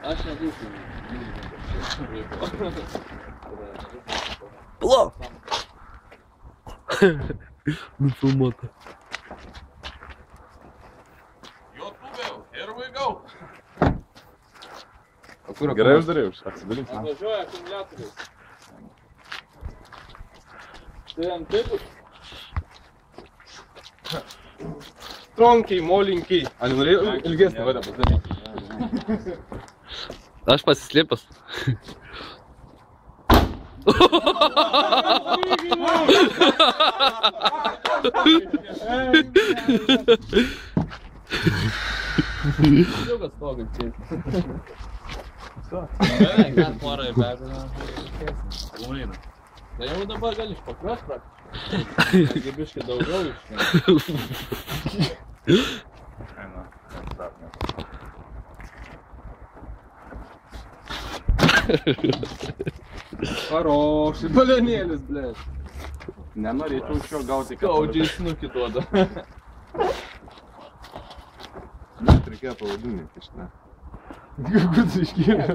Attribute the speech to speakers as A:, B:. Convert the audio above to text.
A: Aš nebūsiu.
B: Plo! Nufilmuota.
C: Here we go.
D: Gerai uždariau, atsidalinsim.
A: Atvažiuoja akumuliatoriais. Tai ant taip bus?
D: Tronkiai, molinkiai. A, nenorėjau ilgesnį vadą pasidaryti.
B: Aš pasislėpęs.
A: Džiugas stogai čia. Ten porą ir begalą. Tai jau dabar gali išpakiuos praktiškai. Gibiškai daugiau iškėm.
D: Parošai, balionėlis, blėt. Nenorėčiau šio gauti
A: Kaudžiai snukį duoda.
D: Net reikėjo pavadinti kažką. Gugus iškėlė.